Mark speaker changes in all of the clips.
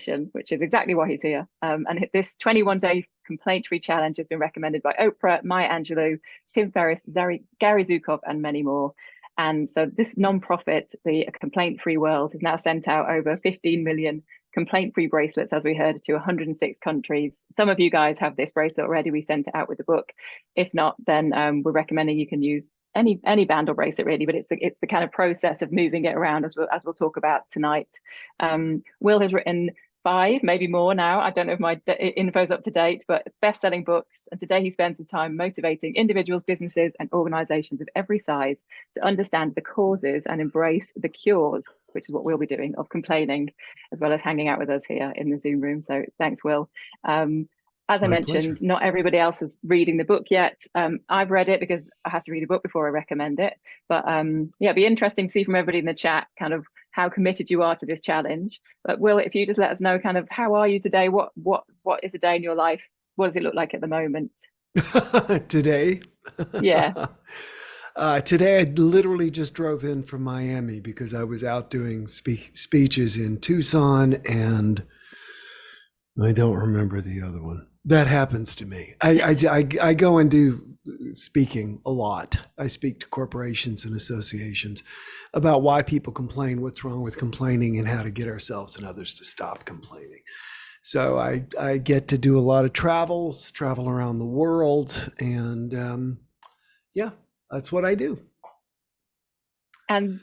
Speaker 1: motivation, which is exactly why he's here. And this 21-day complaint-free challenge has been recommended by Oprah, Maya Angelou, Tim Ferris, Gary Zukov, and many more. And so this nonprofit, the Complaint Free World, has now sent out over 15 million complaint-free bracelets, as we heard, to 106 countries. Some of you guys have this bracelet already. We sent it out with the book. If not, then we're recommending you can use any band or bracelet really, but it's the kind of process of moving it around, as we'll talk about tonight. Will has written 5, maybe more now. I don't know if my info's up to date, but best-selling books. And today he spends his time motivating individuals, businesses, and organizations of every size to understand the causes and embrace the cures, which is what we'll be doing, of complaining, as well as hanging out with us here in the Zoom room. So thanks, Will. As I mentioned, not everybody else is reading the book yet. I've read it because I have to read a book before I recommend it. But yeah, it'd be interesting to see from everybody in the chat kind of how committed you are to this challenge. But Will, if you just let us know kind of how are you today? What is a day in your life? What does it look like at the moment?
Speaker 2: Today?
Speaker 1: Yeah.
Speaker 2: Today I literally just drove in from Miami because I was out doing speeches in Tucson, and I don't remember the other one. That happens to me. I go and do speaking a lot. I speak to corporations and associations about why people complain, what's wrong with complaining, and how to get ourselves and others to stop complaining. So I get to do a lot of travel around the world, and yeah, that's what I do.
Speaker 1: And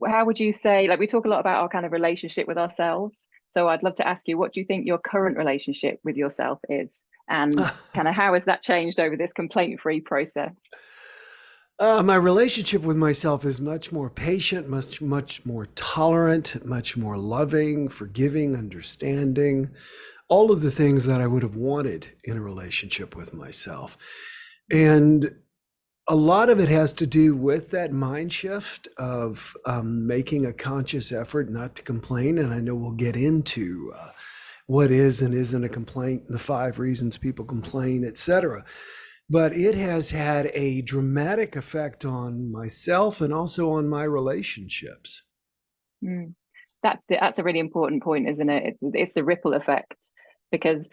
Speaker 1: how would you say, like we talk a lot about our kind of relationship with ourselves. So I'd love to ask you, what do you think your current relationship with yourself is? And kind of how has that changed over this complaint-free process?
Speaker 2: My relationship with myself is much more patient, much more tolerant, much more loving, forgiving, understanding, all of the things that I would have wanted in a relationship with myself. And a lot of it has to do with that mind shift of making a conscious effort not to complain. And I know we'll get into what is and isn't a complaint, the 5 reasons people complain, etc. But it has had a dramatic effect on myself and also on my relationships.
Speaker 1: That's a really important point, isn't it? It's the ripple effect. Because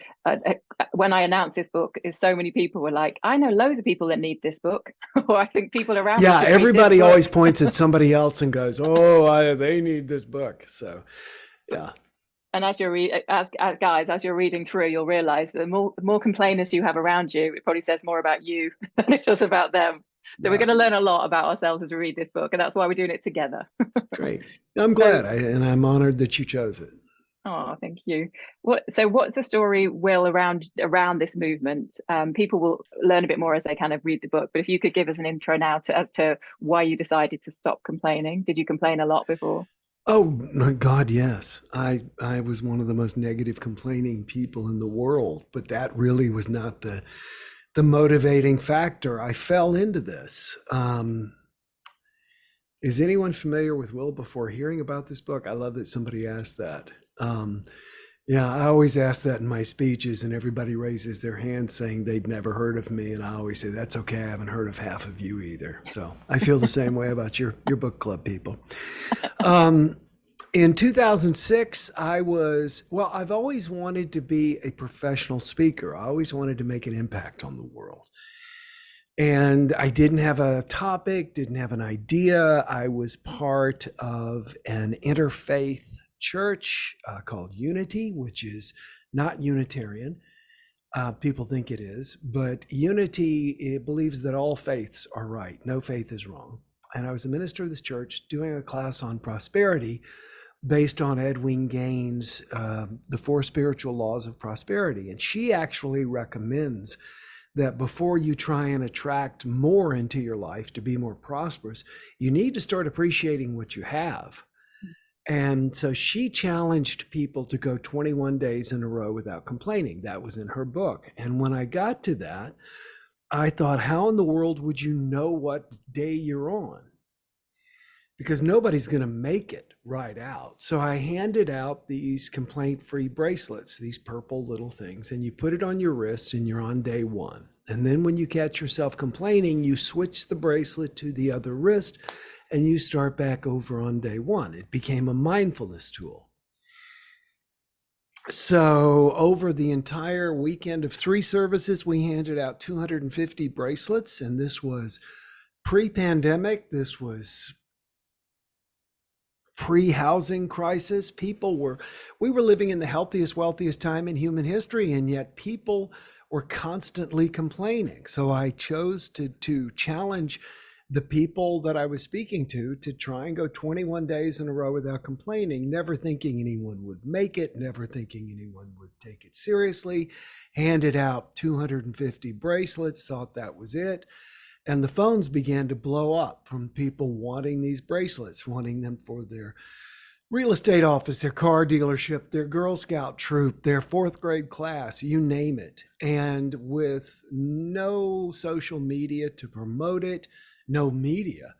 Speaker 1: when I announced this book, so many people were like, I know loads of people that need this book. Or I think people around me should read
Speaker 2: everybody
Speaker 1: this book.
Speaker 2: always points at somebody else and goes, oh, they need this book. So, yeah.
Speaker 1: And as you're as you're reading through, you'll realize the more complainers you have around you, it probably says more about you than it does about them. So we're going to learn a lot about ourselves as we read this book, and that's why we're doing it together.
Speaker 2: Great. I'm glad, and I'm honored that you chose it.
Speaker 1: Oh, thank you. So what's the story, Will, around this movement? People will learn a bit more as they kind of read the book, but if you could give us an intro now as to why you decided to stop complaining. Did you complain a lot before?
Speaker 2: Oh my God, yes. I was one of the most negative complaining people in the world, but that really was not the motivating factor. I fell into this. Is anyone familiar with Will before hearing about this book? I love that somebody asked that. Yeah, I always ask that in my speeches, and everybody raises their hand saying they'd never heard of me. And I always say, that's okay. I haven't heard of half of you either. So I feel the same way about your book club people. In 2006, I've always wanted to be a professional speaker. I always wanted to make an impact on the world. And I didn't have a topic, didn't have an idea. I was part of an interfaith church called Unity, which is not Unitarian. People think it is, but Unity, it believes that all faiths are right. No faith is wrong. And I was a minister of this church doing a class on prosperity based on Edwin Gaines' The 4 Spiritual Laws of Prosperity. And she actually recommends that before you try and attract more into your life to be more prosperous, you need to start appreciating what you have. And so she challenged people to go 21 days in a row without complaining. That was in her book. And when I got to that, I thought, how in the world would you know what day you're on? Because nobody's going to make it right out. So I handed out these complaint-free bracelets, these purple little things, and you put it on your wrist and you're on day 1. And then when you catch yourself complaining, you switch the bracelet to the other wrist and you start back over on day 1. It became a mindfulness tool. So over the entire weekend of 3 services, we handed out 250 bracelets, and this was pre-pandemic. This was pre-housing crisis. We were living in the healthiest, wealthiest time in human history, and yet people were constantly complaining. So I chose to challenge the people that I was speaking to try and go 21 days in a row without complaining, never thinking anyone would make it, never thinking anyone would take it seriously. Handed out 250 bracelets, thought that was it. And the phones began to blow up from people wanting these bracelets, wanting them for their real estate office, their car dealership, their Girl Scout troop, their fourth grade class, you name it. And with no social media to promote it, no media,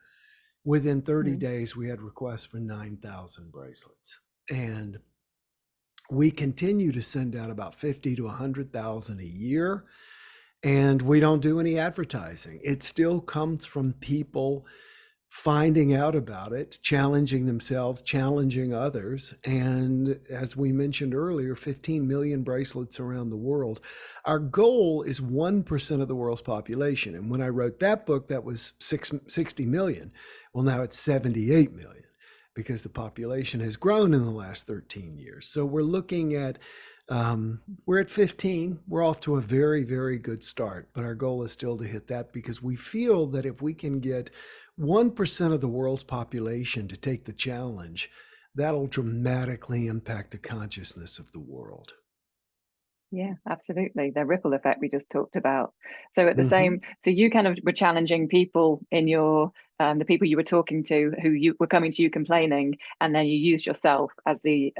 Speaker 2: within 30 days, we had requests for 9,000 bracelets. And we continue to send out about 50 to 100,000 a year. And we don't do any advertising. It still comes from people finding out about it, challenging themselves, challenging others. And as we mentioned earlier, 15 million bracelets around the world. Our goal is 1% of the world's population. And when I wrote that book, that was 60 million. Well, now it's 78 million because the population has grown in the last 13 years. So we're looking at we're at 15. We're off to a very, very good start, but our goal is still to hit that because we feel that if we can get 1% of the world's population to take the challenge, that'll dramatically impact the consciousness of the world.
Speaker 1: Yeah, absolutely. The ripple effect we just talked about. So at the same, so you kind of were challenging people in your, the people you were talking to who you were coming to you complaining, and then you used yourself you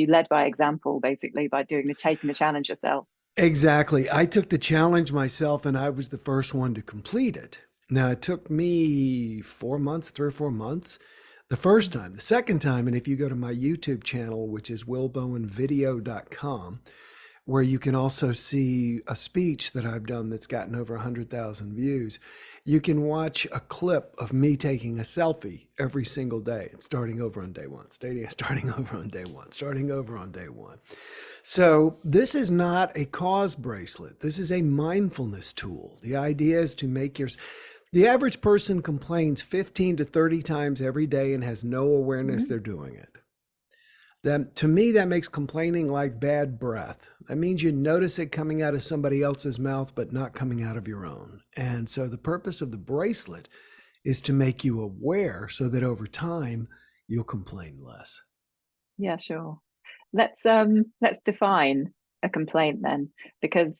Speaker 1: led by example, basically, by taking the challenge yourself.
Speaker 2: Exactly. I took the challenge myself and I was the first one to complete it. Now it took me 4 months, 3 or 4 months. The first time, the second time, and if you go to my YouTube channel, which is willbowenvideo.com, where you can also see a speech that I've done that's gotten over 100,000 views. You can watch a clip of me taking a selfie every single day and starting over on day one, starting over on day one, starting over on day one. So this is not a cause bracelet. This is a mindfulness tool. The idea is to make the average person complains 15 to 30 times every day and has no awareness they're doing it. Then, to me, that makes complaining like bad breath. That means you notice it coming out of somebody else's mouth, but not coming out of your own. And so the purpose of the bracelet is to make you aware so that over time you'll complain less.
Speaker 1: Yeah, sure. Let's define a complaint then, because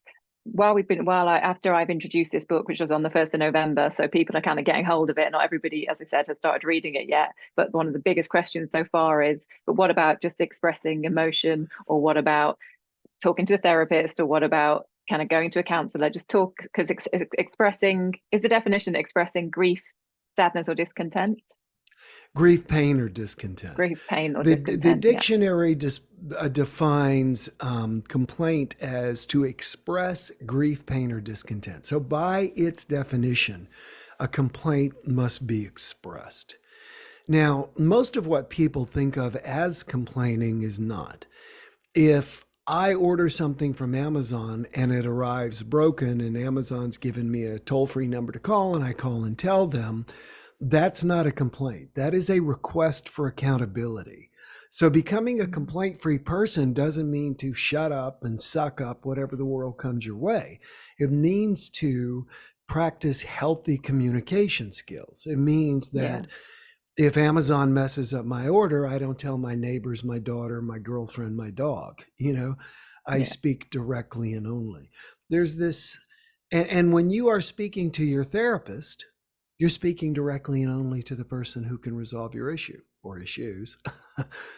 Speaker 1: after I've introduced this book, which was on the 1st of November, so people are kind of getting hold of it. Not everybody, as I said, has started reading it yet. But one of the biggest questions so far is, but what about just expressing emotion, or what about talking to a therapist, or what about kind of going to a counselor? Just talk, because expressing is the definition: expressing grief, sadness, or discontent.
Speaker 2: Grief, pain, or discontent.
Speaker 1: Grief, pain, or
Speaker 2: The
Speaker 1: discontent.
Speaker 2: dictionary defines complaint as to express grief, pain, or discontent. So by its definition, a complaint must be expressed. Now, most of what people think of as complaining is not. If I order something from Amazon and it arrives broken and Amazon's given me a toll-free number to call and I call and tell them, that's not a complaint. That is a request for accountability. So becoming a complaint-free person doesn't mean to shut up and suck up whatever the world comes your way. It means to practice healthy communication skills. It means that if Amazon messes up my order, I don't tell my neighbors, my daughter, my girlfriend, my dog. I speak directly and only. There's this, and when you are speaking to your therapist, you're speaking directly and only to the person who can resolve your issue or issues.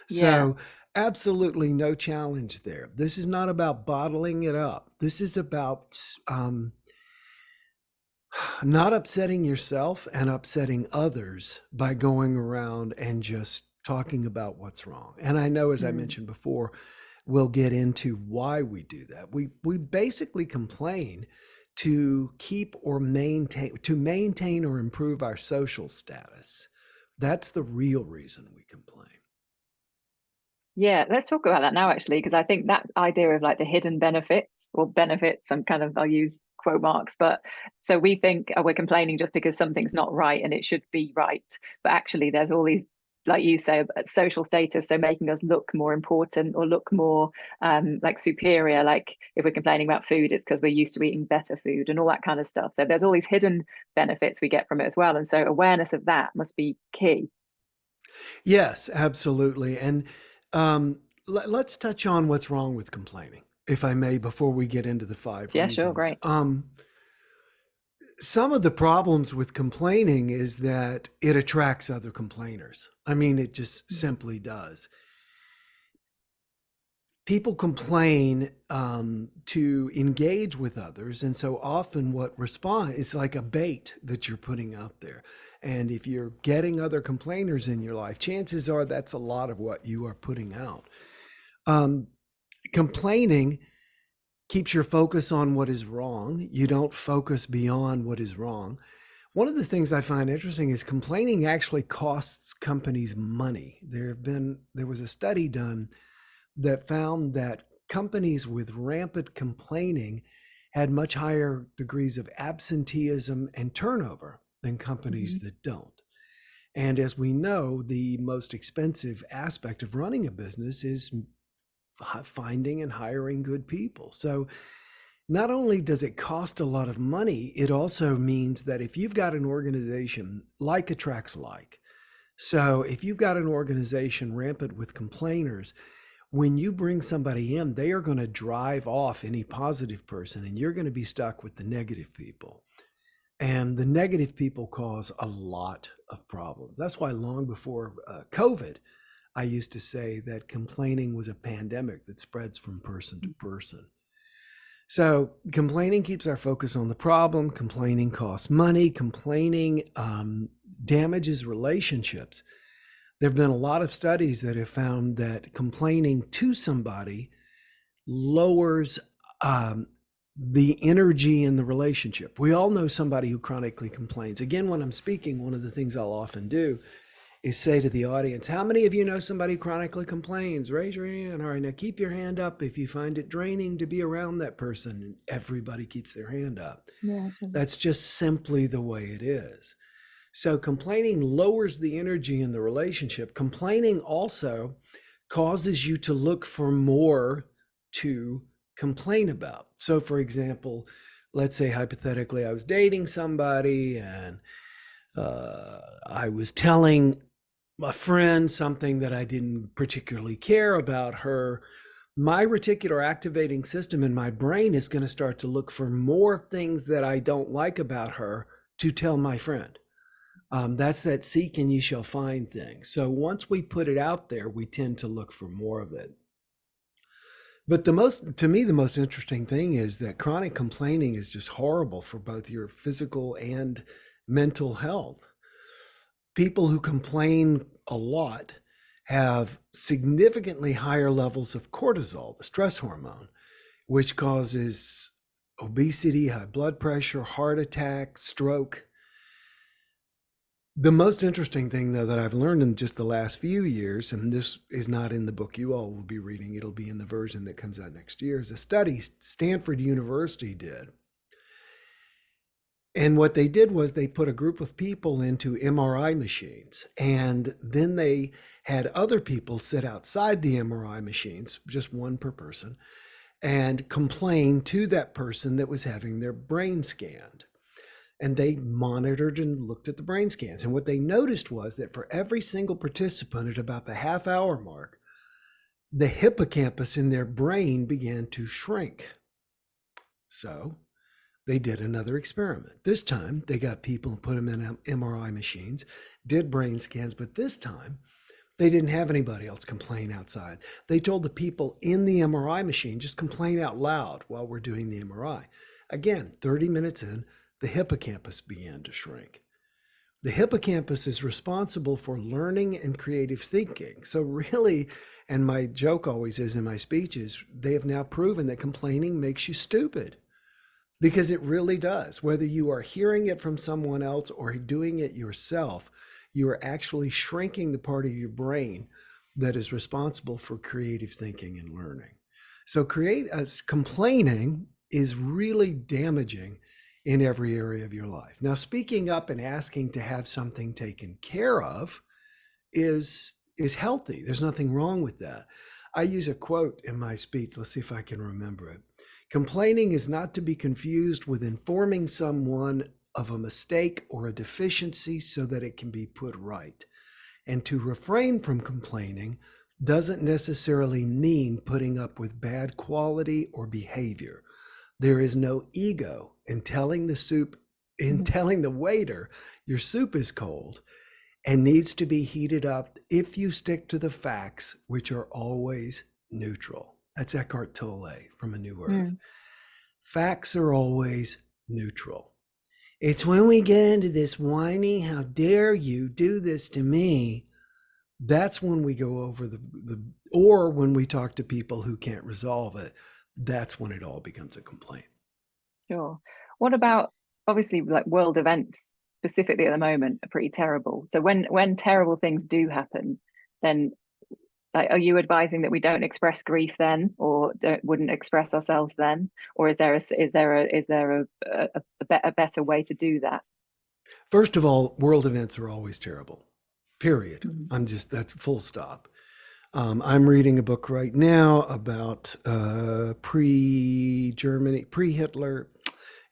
Speaker 2: So absolutely no challenge there. This is not about bottling it up. This is about not upsetting yourself and upsetting others by going around and just talking about what's wrong. And I know, as I mentioned before, we'll get into why we do that. We basically complain to maintain or improve our social status. That's the real reason we complain.
Speaker 1: Yeah, let's talk about that now, actually, because I think that idea of like the hidden benefits or benefits, I'm kind of, I'll use quote marks, but so we think we're complaining just because something's not right and it should be right. But actually, there's all these, like you say, social status, so making us look more important or look more like superior. Like if we're complaining about food, it's because we're used to eating better food and all that kind of stuff. So there's all these hidden benefits we get from it as well. And so awareness of that must be key.
Speaker 2: Yes, absolutely. And let's touch on what's wrong with complaining, if I may, before we get into the five
Speaker 1: Yeah, sure,
Speaker 2: reasons.
Speaker 1: great.
Speaker 2: Some of the problems with complaining is that it attracts other complainers. I mean, it just simply does. People complain to engage with others. And so often what respond is like a bait that you're putting out there. And if you're getting other complainers in your life, chances are that's a lot of what you are putting out. Complaining keeps your focus on what is wrong. You don't focus beyond what is wrong. One of the things I find interesting is complaining actually costs companies money. There was a study done that found that companies with rampant complaining had much higher degrees of absenteeism and turnover than companies
Speaker 1: Mhm.
Speaker 2: that don't. And as we know, the most expensive aspect of running a business is finding and hiring good people. So not only does it cost a lot of money, it also means that if you've got an organization, like attracts like. So if you've got an organization rampant with complainers, when you bring somebody in, they are going to drive off any positive person and you're going to be stuck with the negative people. And the negative people cause a lot of problems. That's why long before COVID, I used to say that complaining was a pandemic that spreads from person to person. So complaining keeps our focus on the problem. Complaining costs money. Complaining damages relationships. There have been a lot of studies that have found that complaining to somebody lowers the energy in the relationship. We all know somebody who chronically complains. Again, when I'm speaking, one of the things I'll often do is say to the audience, how many of you know somebody who chronically complains? Raise your hand. All right, now keep your hand up if you find it draining to be around that person. And everybody keeps their hand up.
Speaker 1: Yeah, sure.
Speaker 2: That's just simply the way it is. So complaining lowers the energy in the relationship. Complaining also causes you to look for more to complain about. So for example, let's say hypothetically I was dating somebody and I was telling a friend something that I didn't particularly care about her. My reticular activating system in my brain is going to start to look for more things that I don't like about her to tell my friend. That's that seek and you shall find thing. So once we put it out there, we tend to look for more of it. But to me, the most interesting thing is that chronic complaining is just horrible for both your physical and mental health. People who complain a lot have significantly higher levels of cortisol, the stress hormone, which causes obesity, high blood pressure, heart attack, stroke. The most interesting thing, though, that I've learned in just the last few years, and this is not in the book you all will be reading, it'll be in the version that comes out next year, is a study Stanford University did. And what they did was they put a group of people into MRI machines, and then they had other people sit outside the MRI machines, just one per person, and complain to that person that was having their brain scanned. And they monitored and looked at the brain scans. And what they noticed was that for every single participant at about the half-hour mark, the hippocampus in their brain began to shrink. So they did another experiment. This time they got people and put them in MRI machines, did brain scans, but this time they didn't have anybody else complain outside. They told the people in the MRI machine, just complain out loud while we're doing the MRI. Again, 30 minutes in, the hippocampus began to shrink. The hippocampus is responsible for learning and creative thinking. So really, and my joke always is in my speeches, they have now proven that complaining makes you stupid, because it really does. Whether you are hearing it from someone else or doing it yourself, you are actually shrinking the part of your brain that is responsible for creative thinking and learning. So complaining is really damaging in every area of your life. Now, speaking up and asking to have something taken care of is healthy. There's nothing wrong with that. I use a quote in my speech. Let's see if I can remember it. Complaining is not to be confused with informing someone of a mistake or a deficiency so that it can be put right. And to refrain from complaining doesn't necessarily mean putting up with bad quality or behavior. There is no ego in telling the waiter your soup is cold and needs to be heated up if you stick to the facts, which are always neutral. That's Eckhart Tolle from A New Earth. Facts are always neutral. It's when we get into this whiny, how dare you do this to me, that's when we go over or when we talk to people who can't resolve it, that's when it all becomes a complaint.
Speaker 1: Sure. What about, obviously, like world events specifically at the moment are pretty terrible. So when terrible things do happen, then like, are you advising that we don't express grief then, or wouldn't express ourselves then, or is there a better way to do that?
Speaker 2: First of all, world events are always terrible. Period. That's full stop. I'm reading a book right now about pre-Hitler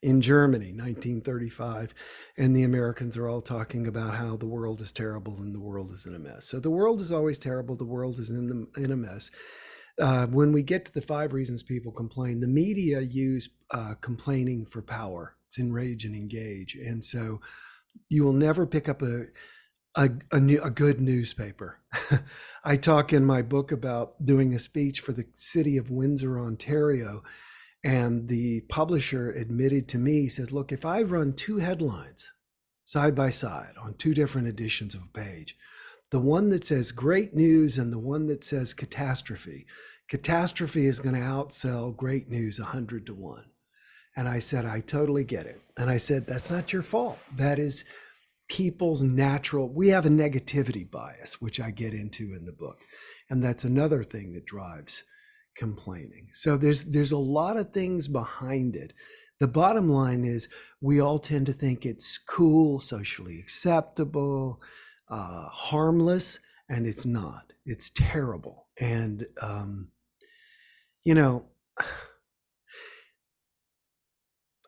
Speaker 2: in Germany, 1935, and the Americans are all talking about how the world is terrible and the world is in a mess. So the world is always terrible. The world is in a mess. When we get to the 5 reasons people complain, the media use complaining for power. It's enrage and engage. And so you will never pick up a good newspaper. I talk in my book about doing a speech for the city of Windsor, Ontario, and the publisher admitted to me, he says, look, if I run 2 headlines side by side on 2 different editions of a page, the one that says great news and the one that says catastrophe is going to outsell great news 100-1. And I said, I totally get it. And I said, that's not your fault. That is people's natural, we have a negativity bias, which I get into in the book. And that's another thing that drives complaining. So there's a lot of things behind it. The bottom line is we all tend to think it's cool, socially acceptable, harmless, and it's not. It's terrible. And,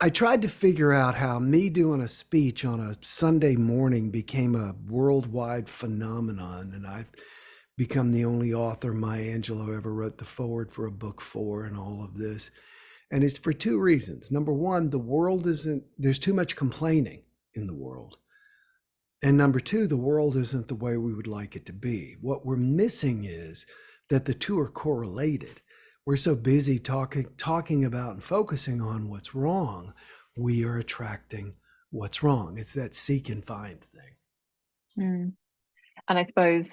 Speaker 2: I tried to figure out how me doing a speech on a Sunday morning became a worldwide phenomenon, and I've become the only author Maya Angelou ever wrote the foreword for a book for, and all of this. And it's for 2 reasons. Number one, there's too much complaining in the world. And number 2, the world isn't the way we would like it to be. What we're missing is that the 2 are correlated. We're so busy talking about and focusing on what's wrong, we are attracting what's wrong. It's that seek and find thing.
Speaker 1: And I suppose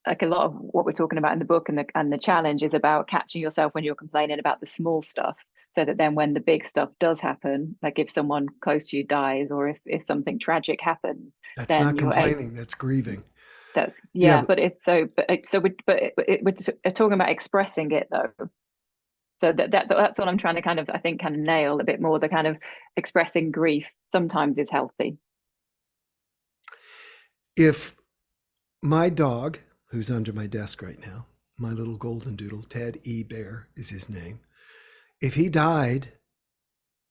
Speaker 1: like a lot of what we're talking about in the book and the challenge is about catching yourself when you're complaining about the small stuff, so that then when the big stuff does happen, like if someone close to you dies or if something tragic happens,
Speaker 2: that's
Speaker 1: then
Speaker 2: not complaining, that's grieving.
Speaker 1: That's
Speaker 2: Yeah,
Speaker 1: but it's we're talking about expressing it though. So that's what I'm trying to kind of nail a bit more. The kind of expressing grief sometimes is healthy.
Speaker 2: If my dog, who's under my desk right now, my little golden doodle, Ted E. Bear is his name, if he died,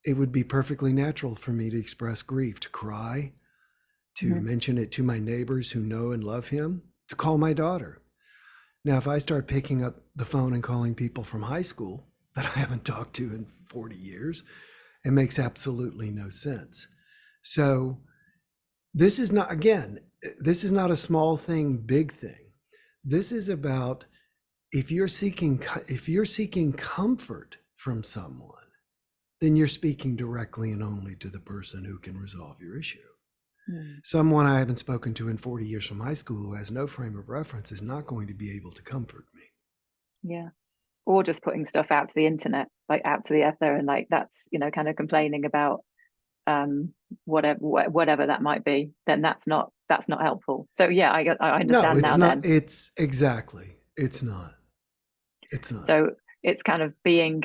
Speaker 2: it would be perfectly natural for me to express grief, to cry, to mention it to my neighbors who know and love him, to call my daughter. Now, if I start picking up the phone and calling people from high school that I haven't talked to in 40 years, it makes absolutely no sense. So this is not a small thing, big thing. This is about if you're seeking comfort from someone, then you're speaking directly and only to the person who can resolve your issue. Someone I haven't spoken to in 40 years from high school who has no frame of reference is not going to be able to comfort me.
Speaker 1: Yeah. Or just putting stuff out to the internet, like out to the ether, and like that's, kind of complaining about whatever that might be, then that's not helpful. So yeah, I
Speaker 2: No,
Speaker 1: understand
Speaker 2: it's
Speaker 1: now
Speaker 2: not.
Speaker 1: then.
Speaker 2: It's exactly. It's not. It's not.
Speaker 1: So it's kind of being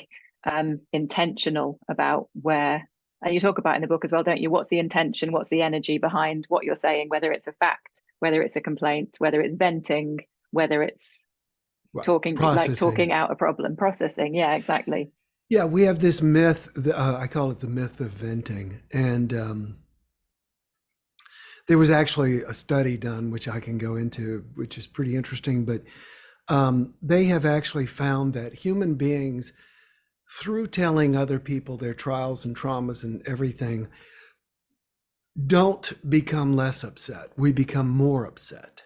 Speaker 1: intentional about where, and you talk about in the book as well, don't you? What's the intention? What's the energy behind what you're saying? Whether it's a fact, whether it's a complaint, whether it's venting, whether it's
Speaker 2: Right.
Speaker 1: talking
Speaker 2: Processing.
Speaker 1: out a problem, processing. Yeah, exactly.
Speaker 2: Yeah, we have this myth. I call it the myth of venting, and there was actually a study done, which I can go into, which is pretty interesting. But they have actually found that human beings, through telling other people their trials and traumas and everything, don't become less upset. We become more upset.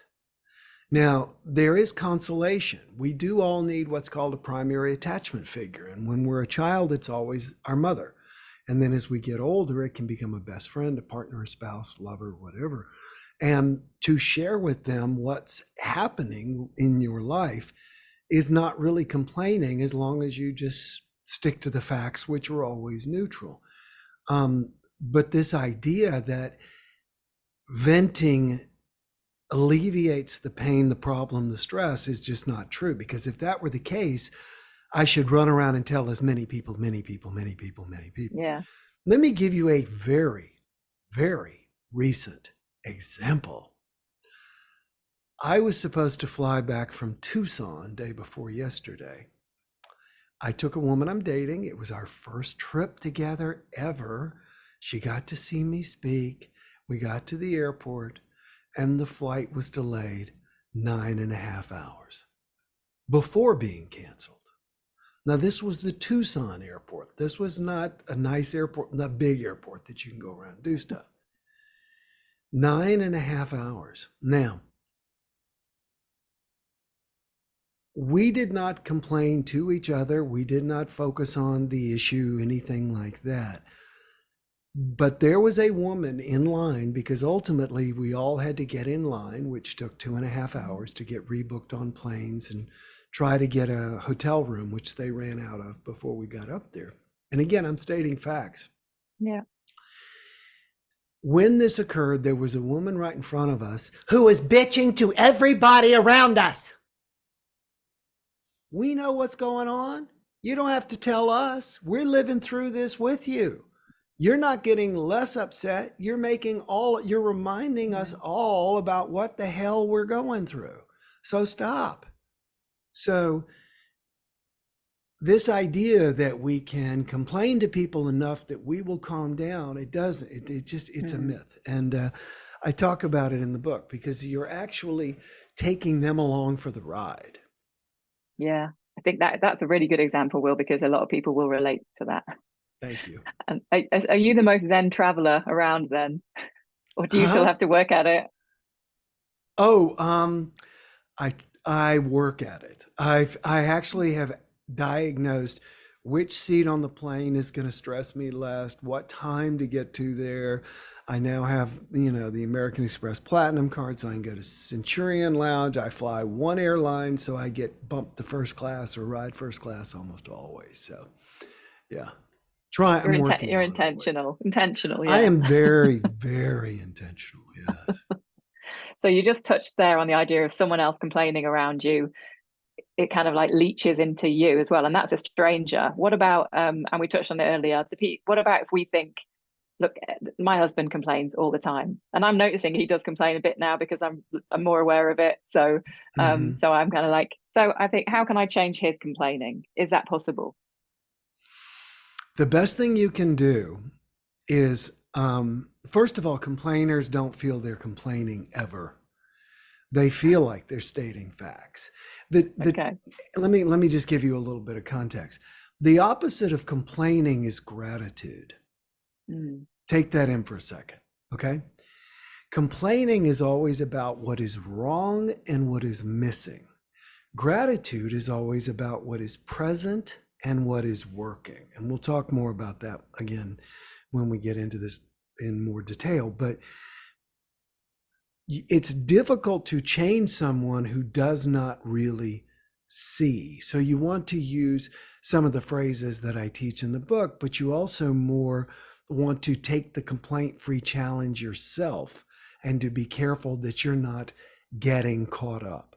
Speaker 2: Now, there is consolation. We do all need what's called a primary attachment figure. And when we're a child, it's always our mother. And then as we get older, it can become a best friend, a partner, a spouse, lover, whatever. And to share with them what's happening in your life is not really complaining, as long as you just stick to the facts, which are always neutral. But this idea that venting alleviates the pain, the problem, the stress is just not true. Because if that were the case, I should run around and tell as many people.
Speaker 1: Yeah.
Speaker 2: Let me give you a very, very recent example. I was supposed to fly back from Tucson day before yesterday. I took a woman I'm dating. It was our first trip together ever. She got to see me speak. We got to the airport, and the flight was delayed 9.5 hours before being canceled. Now, this was the Tucson airport. This was not a nice airport, not a big airport that you can go around and do stuff. 9.5 hours. Now, we did not complain to each other. We did not focus on the issue, anything like that. But there was a woman in line, because ultimately we all had to get in line, which took 2.5 hours to get rebooked on planes and try to get a hotel room, which they ran out of before we got up there. And again, I'm stating facts.
Speaker 1: Yeah.
Speaker 2: When this occurred, there was a woman right in front of us who was bitching to everybody around us. We know what's going on. You don't have to tell us. We're living through this with you. You're not getting less upset. You're reminding us all about what the hell we're going through. So stop. So this idea that we can complain to people enough that we will calm down, it doesn't. It's a myth. And I talk about it in the book, because you're actually taking them along for the ride.
Speaker 1: Yeah, I think that's a really good example, Will, because a lot of people will relate to that.
Speaker 2: Thank you.
Speaker 1: And are you the most Zen traveler around then, or do you still have to work at it?
Speaker 2: Oh, I work at it. I actually have diagnosed which seat on the plane is going to stress me less, what time to get to there. I now have, the American Express Platinum card, so I can go to Centurion Lounge. I fly one airline, so I get bumped to first class or ride first class almost always. So, yeah.
Speaker 1: You're intentional. Yeah.
Speaker 2: I am very, very intentional. Yes.
Speaker 1: So you just touched there on the idea of someone else complaining around you. It kind of like leaches into you as well, and that's a stranger. What about and we touched on it earlier, what about if we think, look, my husband complains all the time, and I'm noticing he does complain a bit now because I'm more aware of it. So so I'm kind of like, so I think, how can I change his complaining? Is that possible?
Speaker 2: The best thing you can do is, first of all, complainers don't feel they're complaining ever. They feel like they're stating facts.
Speaker 1: Okay.
Speaker 2: Let me just give you a little bit of context. The opposite of complaining is gratitude. Take that in for a second, okay? Complaining is always about what is wrong and what is missing. Gratitude is always about what is present and what is working. And we'll talk more about that again when we get into this in more detail. But it's difficult to change someone who does not really see. So you want to use some of the phrases that I teach in the book, but you also more want to take the complaint-free challenge yourself and to be careful that you're not getting caught up.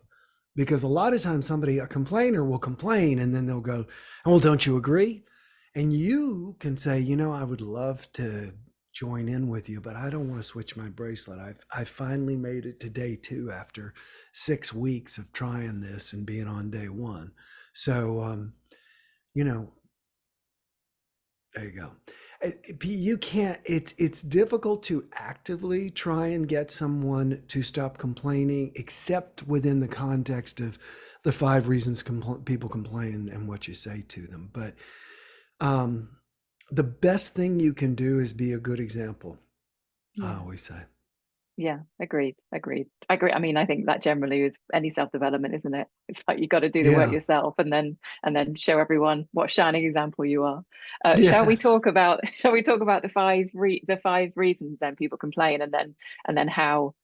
Speaker 2: Because a lot of times a complainer will complain and then they'll go, "Oh, well, don't you agree?" And you can say, I would love to join in with you, but I don't want to switch my bracelet. I finally made it to day 2 after 6 weeks of trying this and being on day 1. So, there you go. You can't, it's difficult to actively try and get someone to stop complaining, except within the context of the 5 reasons people complain and what you say to them. But the best thing you can do is be a good example. I always say.
Speaker 1: Yeah, agreed. I agree. I mean, I think that generally is any self-development, isn't it? It's like you got to do the work yourself and then show everyone what shining example you are. Shall we
Speaker 2: Yes.
Speaker 1: talk about the five reasons then people complain, and then how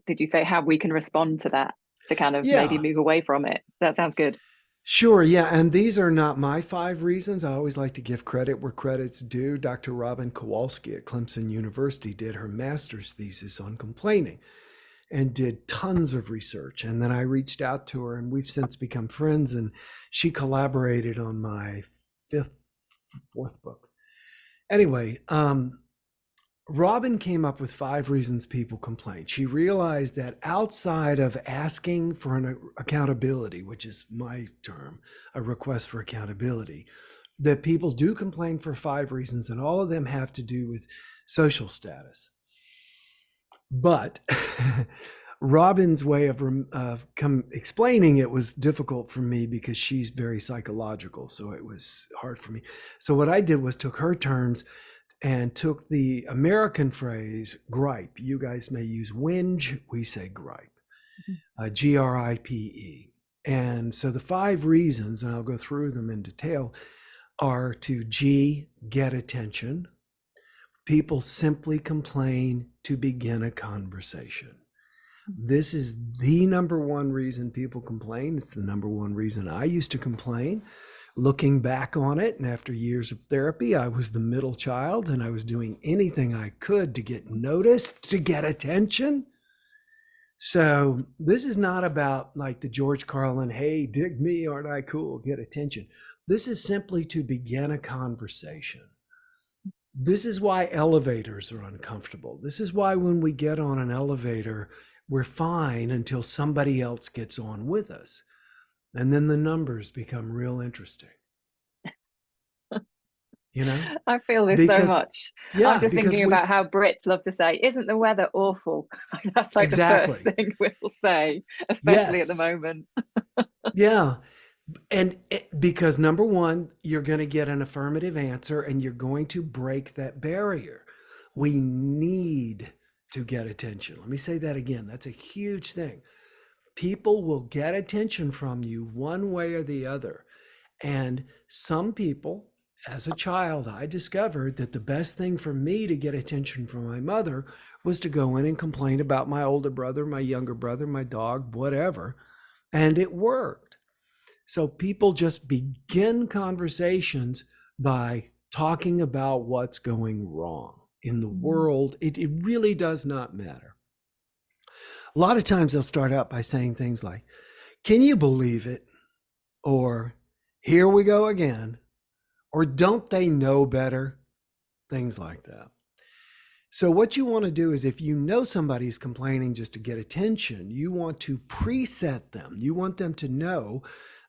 Speaker 1: did you say how we can respond to that to kind of maybe
Speaker 2: Yeah.
Speaker 1: move away from it? That sounds good.
Speaker 2: Sure. Yeah. And these are not my 5 reasons. I always like to give credit where credit's due. Dr. Robin Kowalski at Clemson University did her master's thesis on complaining and did tons of research. And then I reached out to her and we've since become friends. And she collaborated on my 4th book. Anyway, Robin came up with 5 reasons people complain. She realized that outside of asking for an accountability, which is my term, a request for accountability, that people do complain for 5 reasons, and all of them have to do with social status. But Robin's way of explaining it was difficult for me because she's very psychological, so it was hard for me. So what I did was took her terms and took the American phrase gripe. You guys may use whinge, we say gripe, GRIPE. And so the 5 reasons, and I'll go through them in detail, are to get attention. People simply complain to begin a conversation. This is the number 1 reason people complain. It's the number 1 reason I used to complain. Looking back on it, and after years of therapy, I was the middle child and I was doing anything I could to get noticed, to get attention. So this is not about like the George Carlin, hey, dig me, aren't I cool, get attention. This is simply to begin a conversation. This is why elevators are uncomfortable. This is why when we get on an elevator, we're fine until somebody else gets on with us. And then the numbers become real interesting.
Speaker 1: I feel this so much. I'm just thinking about how Brits love to say, "Isn't the weather awful?" That's like
Speaker 2: exactly
Speaker 1: the first thing we'll say, especially at the moment.
Speaker 2: Yeah. And because number 1, you're going to get an affirmative answer and you're going to break that barrier. We need to get attention. Let me say that again. That's a huge thing. People will get attention from you one way or the other. And some people, as a child, I discovered that the best thing for me to get attention from my mother was to go in and complain about my older brother, my younger brother, my dog, whatever. And it worked. So people just begin conversations by talking about what's going wrong in the world. It really does not matter. A lot of times they'll start out by saying things like, "Can you believe it?" Or "Here we go again." Or "Don't they know better?" Things like that. So what you want to do is if you know somebody's complaining just to get attention, you want to preset them. You want them to know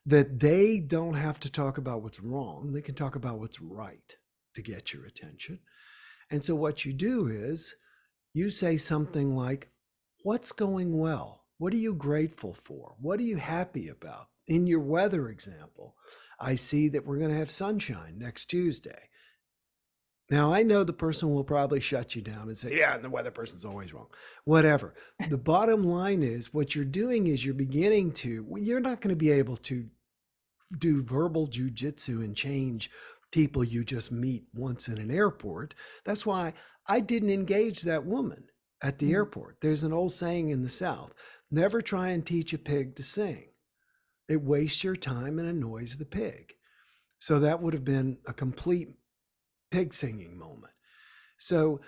Speaker 2: that they don't have to talk about what's wrong. They can talk about what's right to get your attention. And so what you do is you say something like, "What's going well? What are you grateful for? What are you happy about?" In your weather example, I see that we're going to have sunshine next Tuesday. Now, I know the person will probably shut you down and say, "Yeah, the weather person's always wrong." Whatever. The bottom line is what you're doing is you're not going to be able to do verbal jujitsu and change people you just meet once in an airport. That's why I didn't engage that woman at the airport. There's an old saying in the South, never try and teach a pig to sing. It wastes your time and annoys the pig. So that would have been a complete pig singing moment. So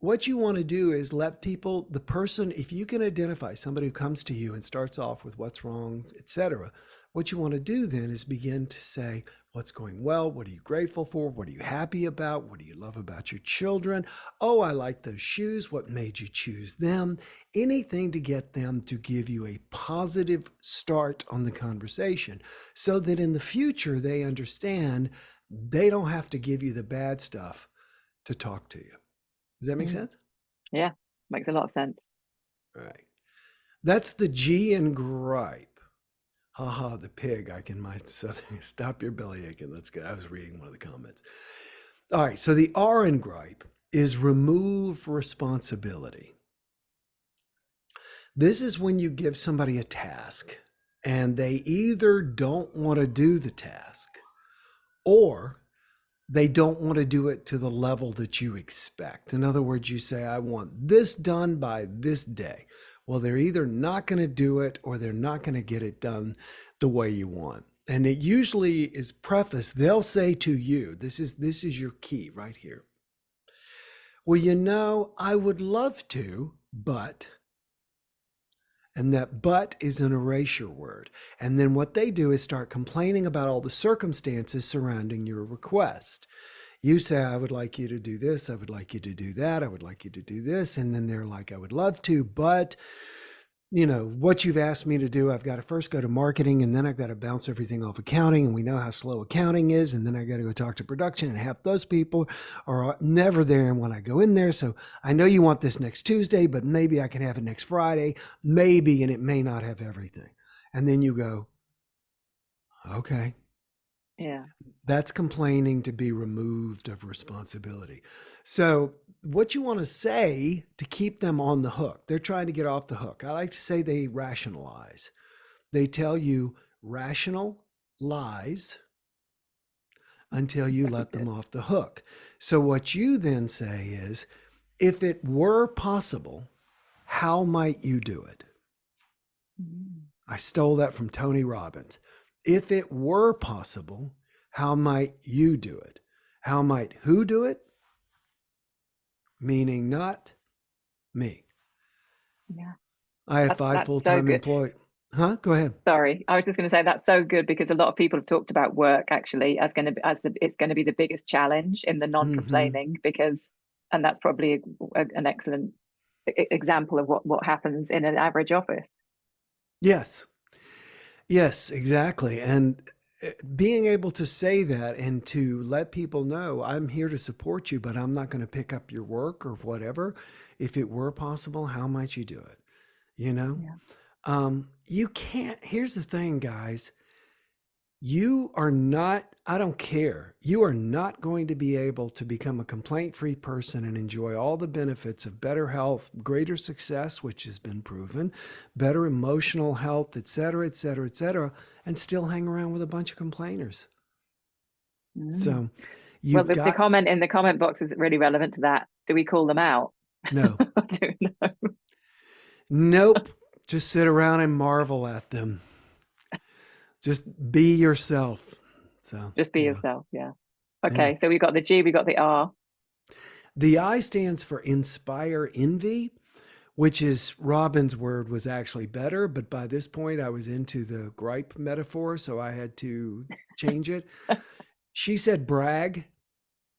Speaker 2: what you want to do is let people, the person, if you can identify somebody who comes to you and starts off with what's wrong, etc., what you want to do then is begin to say, what's going well? What are you grateful for? What are you happy about? What do you love about your children? Oh, I like those shoes. What made you choose them? Anything to get them to give you a positive start on the conversation so that in the future they understand they don't have to give you the bad stuff to talk to you. Does that make sense?
Speaker 1: Yeah, makes a lot of sense.
Speaker 2: All right. That's the G in gripe. Haha, the pig. I can my stop your belly aching. That's good. I was reading one of the comments. All right. So the R in gripe is remove responsibility. This is when you give somebody a task and they either don't want to do the task or they don't want to do it to the level that you expect. In other words, you say, I want this done by this day. Well, they're either not going to do it or they're not going to get it done the way you want. And it usually is prefaced. They'll say to you, this is your key right here. Well, you know, I would love to, but, and that but is an erasure word. And then what they do is start complaining about all the circumstances surrounding your request. You say, I would like you to do this. I would like you to do that. I would like you to do this. And then they're like, I would love to, but you know, what you've asked me to do, I've got to first go to marketing and then I've got to bounce everything off accounting. And we know how slow accounting is. And then I got to go talk to production and half those people are never there when I go in there. So I know you want this next Tuesday, but maybe I can have it next Friday, maybe, and it may not have everything. And then you go, okay.
Speaker 1: Yeah.
Speaker 2: That's complaining to be removed of responsibility. So what you want to say to keep them on the hook, they're trying to get off the hook. I like to say they rationalize. They tell you rational lies until you let them off the hook. So what you then say is, if it were possible, how might you do it? I stole that from Tony Robbins. If it were possible, how might you do it? How might who do it? Meaning not me.
Speaker 1: Yeah.
Speaker 2: I have five full-time employees. Huh? Go ahead.
Speaker 1: Sorry, I was just going to say that's so good because a lot of people have talked about work actually as it's going to be the biggest challenge in the non-complaining because, and that's probably an excellent example of what happens in an average office.
Speaker 2: Yes. Yes, exactly. And being able to say that and to let people know, I'm here to support you, but I'm not going to pick up your work or whatever. If it were possible, how might you do it? You know?
Speaker 1: Yeah.
Speaker 2: You can't, here's the thing, guys. You are not, I don't care. You are not going to be able to become a complaint-free person and enjoy all the benefits of better health, greater success, which has been proven, better emotional health, et cetera, et cetera, et cetera, and still hang around with a bunch of complainers. So you've
Speaker 1: the comment in the comment box is really relevant to that. Do we call them out?
Speaker 2: No. Nope. Just sit around and marvel at them. Just be yourself. So
Speaker 1: just be yourself. Yeah. Okay. Yeah. So we got the G, we got the R.
Speaker 2: The I stands for inspire envy, which is Robin's word was actually better. But by this point I was into the gripe metaphor. So I had to change it. She said brag.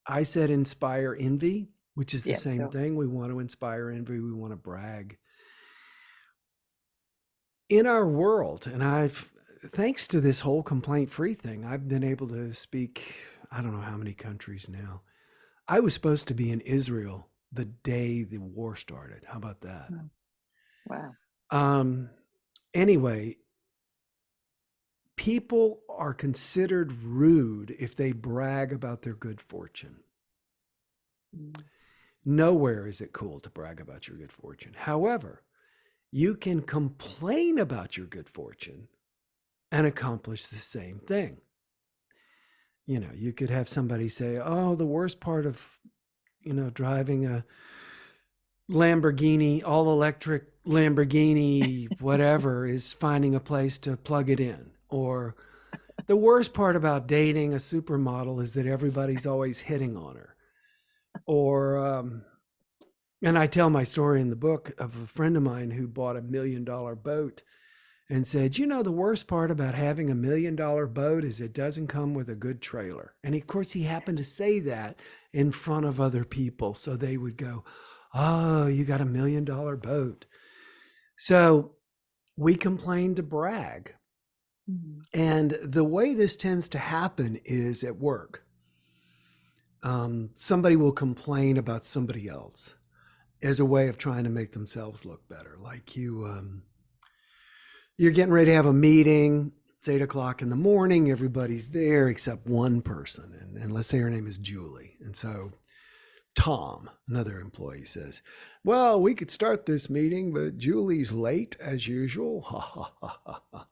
Speaker 2: I said inspire envy, which is the same thing. We want to inspire envy. We want to brag. In our world, and thanks to this whole complaint-free thing, I've been able to speak, I don't know how many countries now. I was supposed to be in Israel the day the war started. How about that?
Speaker 1: Wow.
Speaker 2: Anyway, people are considered rude if they brag about their good fortune. Nowhere is it cool to brag about your good fortune. However, you can complain about your good fortune and accomplish the same thing. You know, you could have somebody say, oh, the worst part of, driving a Lamborghini, all electric Lamborghini, whatever, is finding a place to plug it in. Or the worst part about dating a supermodel is that everybody's always hitting on her. Or, and I tell my story in the book of a friend of mine who bought $1 million boat and said, you know, the worst part about having $1 million boat is it doesn't come with a good trailer. And of course, he happened to say that in front of other people. So they would go, oh, you got $1 million boat. So we complain to brag. Mm-hmm. And the way this tends to happen is at work. Somebody will complain about somebody else as a way of trying to make themselves look better. Like you're getting ready to have a meeting. It's 8:00 in the morning. Everybody's there except one person. And let's say her name is Julie. And so Tom, another employee, says, well, we could start this meeting, but Julie's late as usual. Ha, ha, ha, ha, ha.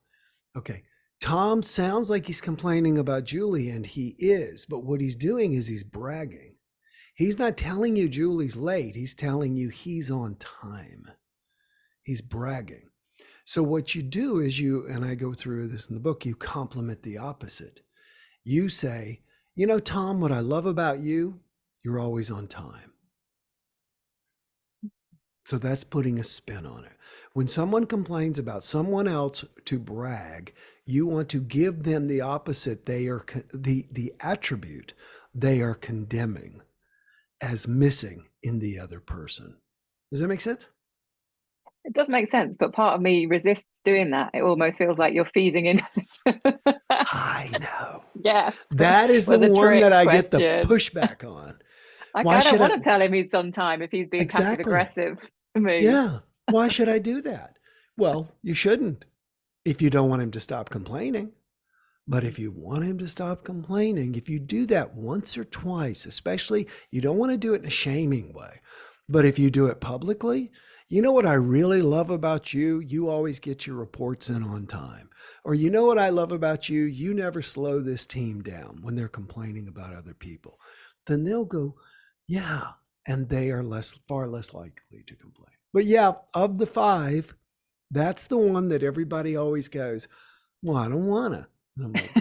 Speaker 2: Okay. Tom sounds like he's complaining about Julie, and he is, but what he's doing is he's bragging. He's not telling you Julie's late. He's telling you he's on time. He's bragging. So what you do is and I go through this in the book, you compliment the opposite. You say, you know, Tom, what I love about you, you're always on time. So that's putting a spin on it. When someone complains about someone else to brag, you want to give them the opposite. They are the attribute they are condemning as missing in the other person. Does that make sense?
Speaker 1: It does make sense, but part of me resists doing that. It almost feels like you're feeding in.
Speaker 2: Yes. I know.
Speaker 1: Yes.
Speaker 2: That is the one that I get the pushback on.
Speaker 1: I don't want to tell him he's on time if he's being passive aggressive to me.
Speaker 2: Yeah. Why should I do that? Well, you shouldn't if you don't want him to stop complaining. But if you want him to stop complaining, if you do that once or twice, especially, you don't want to do it in a shaming way. But if you do it publicly, you know what I really love about you? You always get your reports in on time. Or you know what I love about you? You never slow this team down when they're complaining about other people. Then they'll go, yeah. And they are far less likely to complain. But yeah, of the 5, that's the one that everybody always goes, well, I don't want to. And I'm like,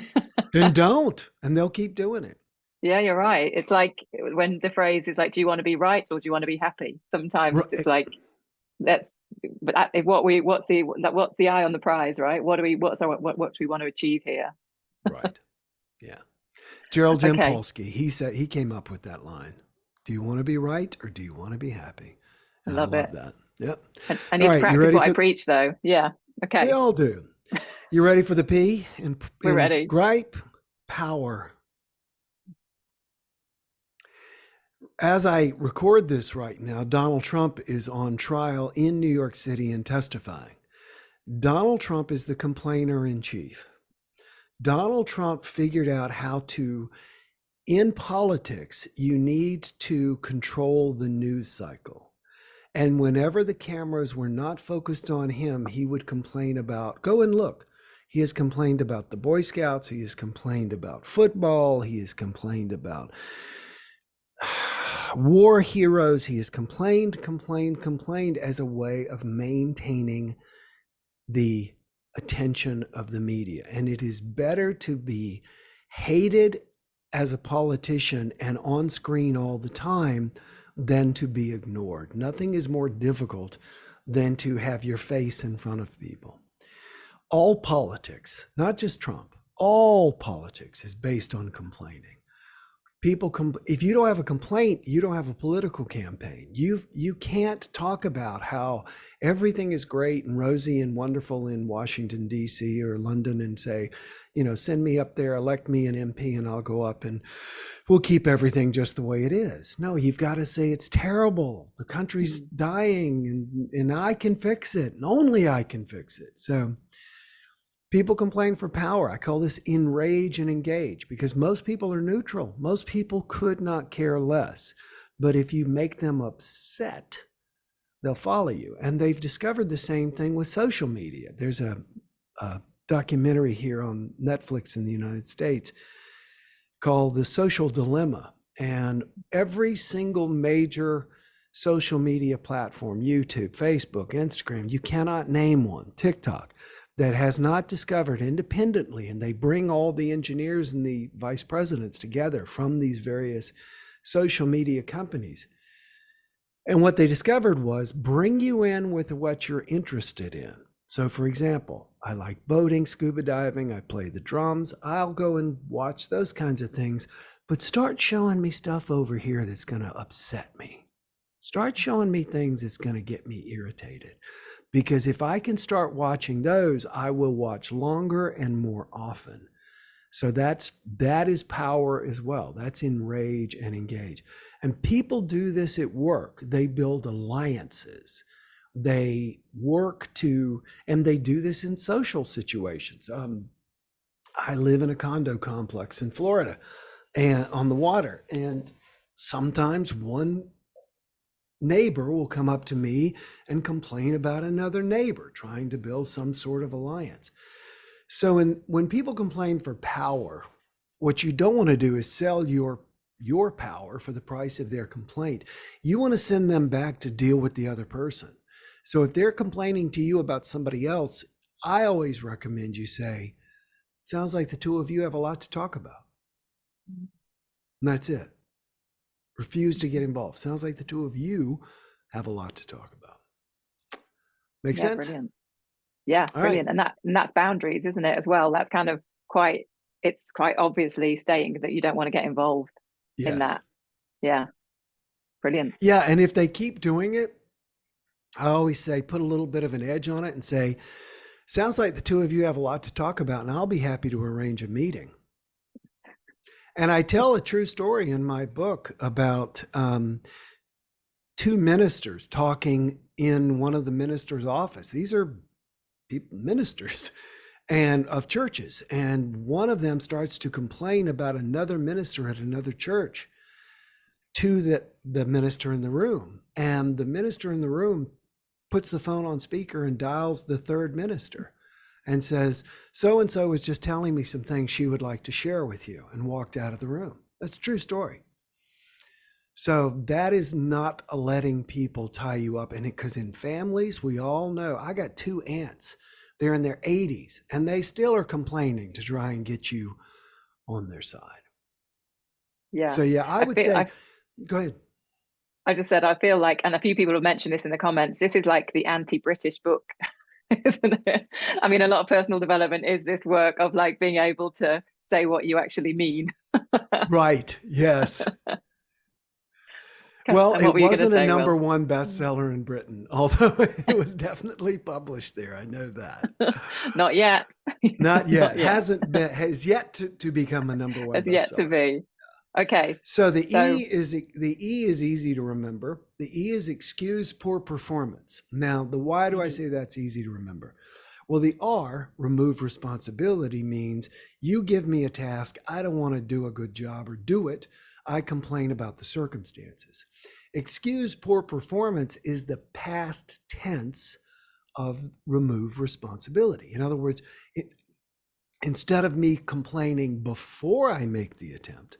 Speaker 2: then don't. And they'll keep doing it.
Speaker 1: Yeah, you're right. It's like when the phrase is like, do you want to be right or do you want to be happy? Sometimes it's like, what's the eye on the prize, right? What do we want to achieve here?
Speaker 2: Right. Yeah. Gerald Jampolsky, he came up with that line. Do you want to be right or do you want to be happy? And I love that. Yep.
Speaker 1: I need to practice what I preach though. Yeah. Okay.
Speaker 2: We all do. You ready for the P?
Speaker 1: We're ready.
Speaker 2: Gripe, power. As I record this right now, Donald Trump is on trial in New York City and testifying. Donald Trump is the complainer in chief. Donald Trump figured out how to, in politics, you need to control the news cycle. And whenever the cameras were not focused on him, he would complain about, go and look. He has complained about the Boy Scouts. He has complained about football. He has complained about war heroes. He has complained as a way of maintaining the attention of the media. And it is better to be hated as a politician and on screen all the time than to be ignored. Nothing is more difficult than to have your face in front of people. All politics, not just Trump, all politics is based on complaining. If you don't have a complaint, you don't have a political campaign. You can't talk about how everything is great and rosy and wonderful in Washington, D.C. or London and say, send me up there, elect me an MP and I'll go up and we'll keep everything just the way it is. No, you've got to say it's terrible. The country's dying and I can fix it and only I can fix it. So people complain for power. I call this enrage and engage because most people are neutral. Most people could not care less. But if you make them upset, they'll follow you. And they've discovered the same thing with social media. There's a documentary here on Netflix in the United States called The Social Dilemma. And every single major social media platform, YouTube, Facebook, Instagram, you cannot name one, TikTok, that has not discovered independently, and they bring all the engineers and the vice presidents together from these various social media companies. And what they discovered was bring you in with what you're interested in. So for example, I like boating, scuba diving, I play the drums. I'll go and watch those kinds of things, but start showing me stuff over here that's going to upset me. Start showing me things that's going to get me irritated. Because if I can start watching those, I will watch longer and more often. So that is power as well. That's enrage and engage. And people do this at work. They build alliances. They work to, and they do this in social situations. I live in a condo complex in Florida and on the water. And sometimes one neighbor will come up to me and complain about another neighbor trying to build some sort of alliance. So when people complain for power, what you don't want to do is sell your power for the price of their complaint. You want to send them back to deal with the other person. So if they're complaining to you about somebody else, I always recommend you say, sounds like the two of you have a lot to talk about. And that's it. Refuse to get involved. Sounds like the two of you have a lot to talk about. Make sense?
Speaker 1: Brilliant. Yeah,
Speaker 2: All
Speaker 1: brilliant.
Speaker 2: right.
Speaker 1: And that's boundaries, isn't it, as well? That's kind of it's quite obviously stating that you don't want to get involved in that. Yeah. Brilliant.
Speaker 2: Yeah. And if they keep doing it, I always say, put a little bit of an edge on it and say, sounds like the two of you have a lot to talk about, and I'll be happy to arrange a meeting. And I tell a true story in my book about two ministers talking in one of the minister's office. These are ministers and of churches. And one of them starts to complain about another minister at another church to the minister in the room. And the minister in the room puts the phone on speaker and dials the third minister and says, so-and-so was just telling me some things she would like to share with you, and walked out of the room. That's a true story. So that is not letting people tie you up. And because in families, we all know, I got two aunts, they're in their 80s and they still are complaining to try and get you on their side.
Speaker 1: Yeah.
Speaker 2: So yeah, I would say, go ahead.
Speaker 1: I just said, I feel like, and a few people have mentioned this in the comments, this is like the anti-British book, isn't it? I mean, a lot of personal development is this work of like being able to say what you actually mean.
Speaker 2: Right. Yes. Well, it wasn't a number one bestseller in Britain, although it was definitely published there. I know that.
Speaker 1: Not yet.
Speaker 2: Not yet. Has yet to become a number one bestseller.
Speaker 1: Has yet to be. Okay.
Speaker 2: So the E is easy to remember. The E is excuse poor performance. Now, why do I say that's easy to remember? Well, the R, remove responsibility, means you give me a task, I don't want to do a good job or do it. I complain about the circumstances. Excuse poor performance is the past tense of remove responsibility. In other words, instead of me complaining before I make the attempt,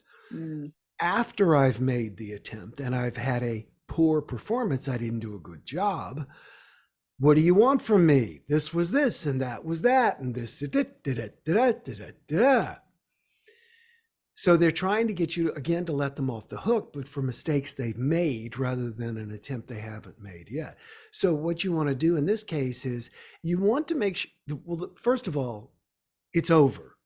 Speaker 2: after I've made the attempt and I've had a poor performance, I didn't do a good job. What do you want from me? This was this and that was that and this. So they're trying to get you, again, to let them off the hook, but for mistakes they've made rather than an attempt they haven't made yet. So what you want to do in this case is you want to make sure, well, first of all, it's over.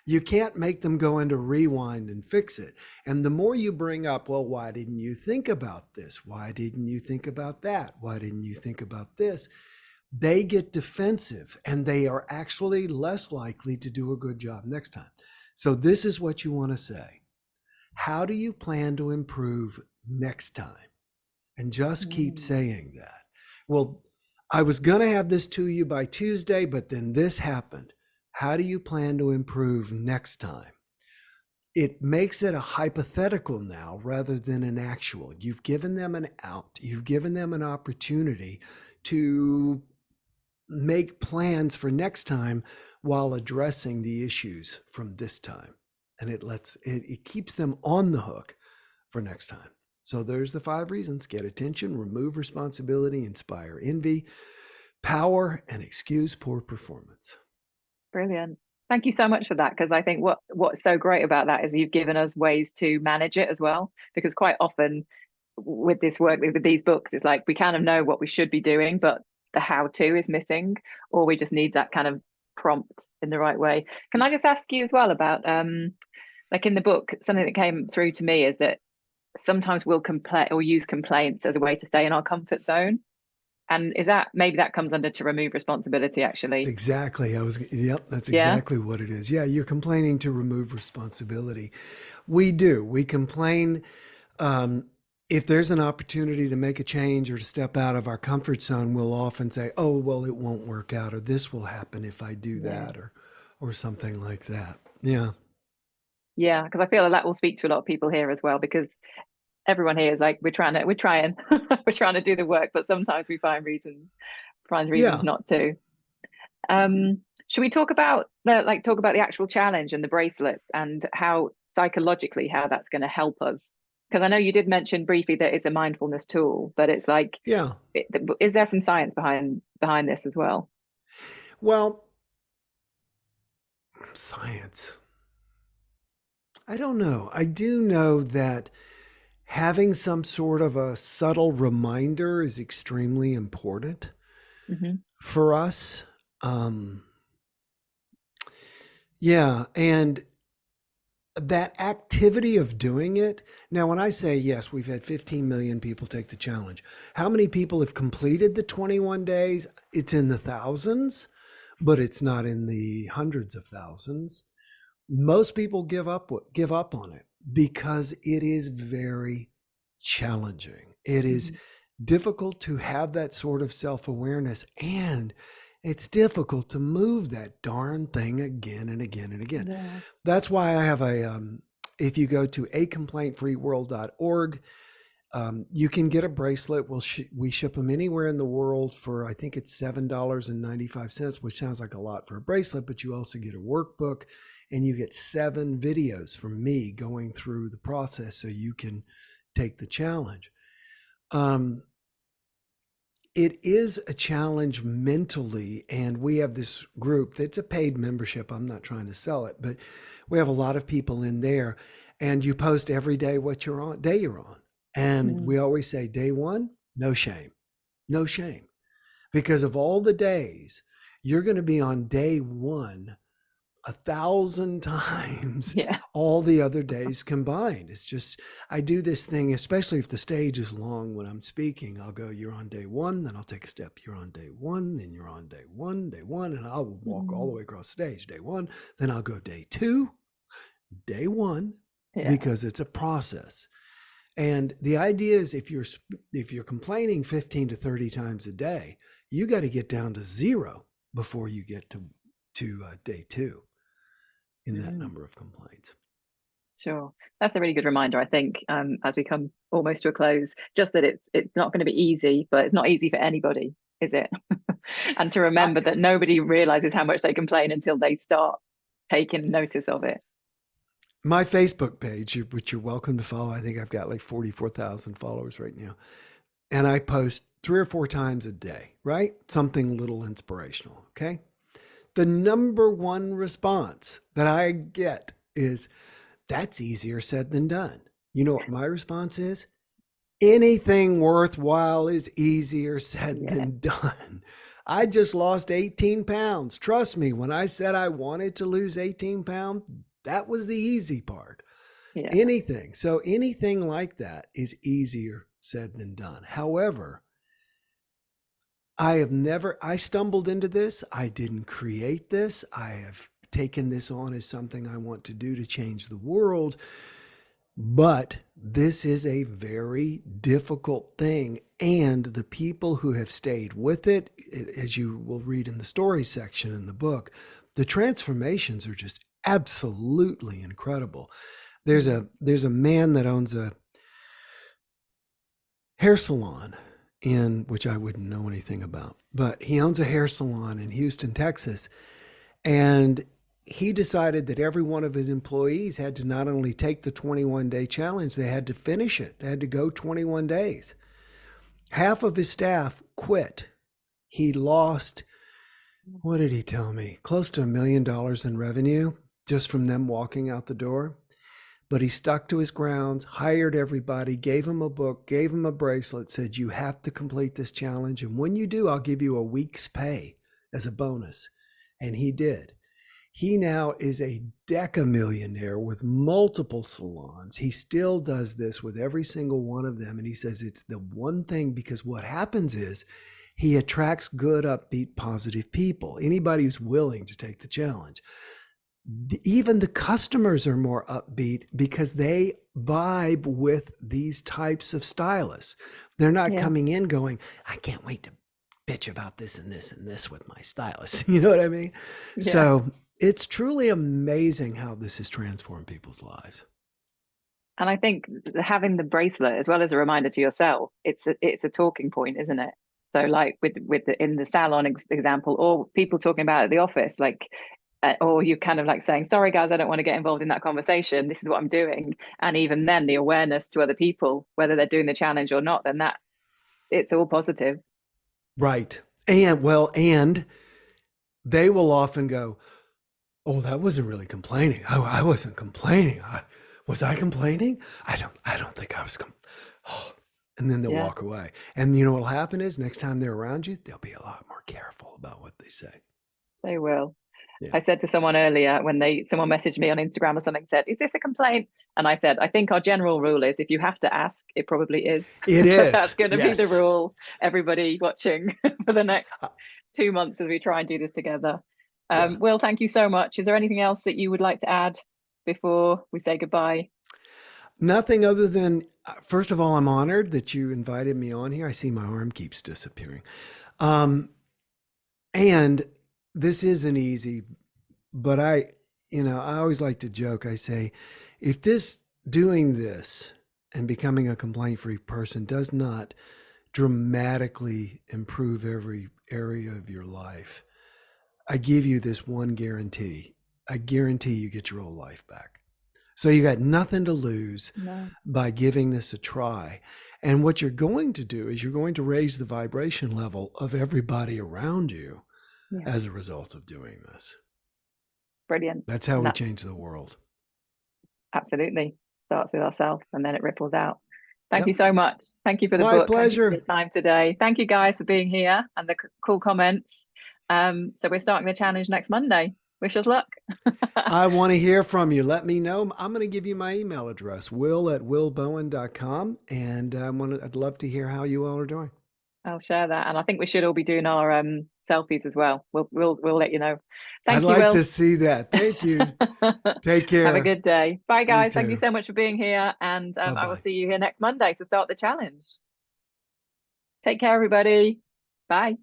Speaker 2: You can't make them go into rewind and fix it. And the more you bring up, well, why didn't you think about this? Why didn't you think about that? Why didn't you think about this? They get defensive and they are actually less likely to do a good job next time. So this is what you want to say. How do you plan to improve next time? And just keep saying that. Well, I was going to have this to you by Tuesday, but then this happened. How do you plan to improve next time? It makes it a hypothetical now rather than an actual. You've given them an out. You've given them an opportunity to make plans for next time while addressing the issues from this time. And it keeps them on the hook for next time. So there's the 5 reasons: get attention, remove responsibility, inspire envy, power, and excuse poor performance.
Speaker 1: Brilliant. Thank you so much for that, because I think what's so great about that is you've given us ways to manage it as well. Because quite often with this work, with these books, it's like we kind of know what we should be doing, but the how to is missing, or we just need that kind of prompt in the right way. Can I just ask you as well about like in the book, something that came through to me is that sometimes we'll complain or use complaints as a way to stay in our comfort zone. And is that maybe that comes under to remove responsibility
Speaker 2: That's
Speaker 1: actually?
Speaker 2: exactly, yep, that's
Speaker 1: Yeah.
Speaker 2: exactly what it is. Yeah, you're complaining to remove responsibility. We do. We complain um, if there's an opportunity to make a change or to step out of our comfort zone. We'll often say, "Oh, well, it won't work out," or "This will happen if I do
Speaker 1: Yeah.
Speaker 2: that," or something like that. Yeah.
Speaker 1: Yeah, because I feel like that will speak to a lot of people here as well, because everyone here is like we're trying we're trying to do the work, but sometimes we find reasons
Speaker 2: Yeah.
Speaker 1: not to. Should we talk about the actual challenge and the bracelets and how psychologically how that's going to help us? Because I know you did mention briefly that it's a mindfulness tool, but it's like,
Speaker 2: Yeah.
Speaker 1: is there some science behind this as well?
Speaker 2: Well, science. I don't know. I do know that having some sort of a subtle reminder is extremely important
Speaker 1: Hmm.
Speaker 2: for us. Um, yeah. And that activity of doing it. Now, when I say yes, we've had 15 million people take the challenge. How many people have completed the 21 days? It's in the thousands, but it's not in the hundreds of thousands. Most people give up on it because it is very challenging. It is
Speaker 1: Hmm.
Speaker 2: difficult to have that sort of self-awareness, and it's difficult to move that darn thing again and again and again.
Speaker 1: Yeah.
Speaker 2: That's why I have if you go to acomplaintfreeworld.org, you can get a bracelet. We ship them anywhere in the world for, I think it's $7.95, which sounds like a lot for a bracelet, but you also get a workbook and you get 7 videos from me going through the process so you can take the challenge. Um, it is a challenge mentally, and we have this group that's a paid membership. I'm not trying to sell it, but we have a lot of people in there, and you post every day what day you're on. And
Speaker 1: Mm.
Speaker 2: we always say, day one, no shame, no shame, because of all the days, you're going to be on day one 1,000 times
Speaker 1: Yeah.
Speaker 2: all the other days combined. It's just, I do this thing, especially if the stage is long when I'm speaking. I'll go, you're on day one, then I'll take a step, you're on day one, then you're on day one, and I'll walk all the
Speaker 1: Mm.
Speaker 2: way across stage, day one, then I'll go day two, day one,
Speaker 1: Yeah.
Speaker 2: because it's a process. And the idea is if you're complaining 15 to 30 times a day, you got to get down to 0 before you get to day two in that
Speaker 1: Mm.
Speaker 2: number of complaints.
Speaker 1: Sure. That's a really good reminder, I think, as we come almost to a close, just that it's not going to be easy, but it's not easy for anybody, is it? And to
Speaker 2: I,
Speaker 1: remember that nobody realizes how much they complain until they start taking notice of it.
Speaker 2: my Facebook page, which you're welcome to follow, I think I've got like 44,000 followers right now. And I post 3 or 4 times a day, right? Something little inspirational. Okay. The number one response that I get is, that's easier said than done. You know what my response is? Anything worthwhile is easier said
Speaker 1: Yeah.
Speaker 2: than done. I just lost 18 pounds. Trust me, when I said I wanted to lose 18 pounds, that was the easy part.
Speaker 1: Yeah.
Speaker 2: Anything like that is easier said than done. However, I stumbled into this. I didn't create this. I have taken this on as something I want to do to change the world. But this is a very difficult thing. And the people who have stayed with it, as you will read in the story section in the book, the transformations are just absolutely incredible. There's
Speaker 1: Mm.
Speaker 2: a man that owns a hair salon in which I wouldn't know anything about, but he owns a hair salon in Houston, Texas. And he decided that every one of his employees had to not only take the 21-day challenge, they had to finish it. They had to go 21 days. Half of his staff quit. He lost What did he tell me? Close to $1 million in revenue just from them walking out the door. But he stuck to his grounds, hired everybody, gave him a book, gave him a bracelet, said, you have to complete this challenge. And when you do, I'll give you a week's pay as a bonus. And he did. He now is a decamillionaire with multiple salons. He still does this with every single one of them. And he says it's the one thing, because what happens is he attracts good, upbeat, positive people. Anybody who's willing to take the challenge. Even the customers are more upbeat because they vibe with these types of stylists. They're not coming in going, I can't wait to bitch about this and this and this with my stylist. You know what I mean? Yeah. So it's truly amazing how this has transformed people's lives.
Speaker 1: And I think having the bracelet as well as a reminder to yourself, it's a talking point, isn't it? So like in the salon example, or people talking about it at the office, like, or you kind of like saying, sorry guys, I don't want to get involved in that conversation. This is what I'm doing. And even then the awareness to other people, whether they're doing the challenge or not, then that it's all positive.
Speaker 2: Right. And they will often go, oh, that wasn't really complaining. I wasn't complaining. Was I complaining? I don't think I was. And then they'll walk away. And you know what'll happen is next time they're around you, they'll be a lot more careful about what they say.
Speaker 1: They will. Yeah. I said to someone earlier when someone messaged me on Instagram or something, said, is this a complaint? And I said, I think our general rule is if you have to ask, it probably is.
Speaker 2: It is.
Speaker 1: That's going to be the rule. Everybody watching for the next 2 months as we try and do this together. Will, thank you so much. Is there anything else that you would like to add before we say goodbye?
Speaker 2: Nothing other than, first of all, I'm honored that you invited me on here. I see my arm keeps disappearing. And this isn't easy, but I always like to joke. I say, if doing this and becoming a complaint-free person does not dramatically improve every area of your life, I give you this one guarantee. I guarantee you get your old life back. So you got nothing to lose by giving this a try. And what you're going to do is you're going to raise the vibration level of everybody around you as a result of doing this.
Speaker 1: Brilliant.
Speaker 2: That's how we change the world.
Speaker 1: Absolutely. Starts with ourselves and then it ripples out. Thank you so much. Thank you for the book.
Speaker 2: My pleasure.
Speaker 1: Thank you for your time today. Thank you guys for being here and the cool comments. So we're starting the challenge next Monday. Wish us luck.
Speaker 2: I want to hear from you. Let me know. I'm going to give you my email address, will@willbowen.com. And I'd love to hear how you all are doing.
Speaker 1: I'll share that. And I think we should all be doing our selfies as well. We'll let you know.
Speaker 2: I'd like to see that. Thank you. Take care.
Speaker 1: Have a good day. Bye, guys. Thank you so much for being here. And I will see you here next Monday to start the challenge. Take care, everybody. Bye.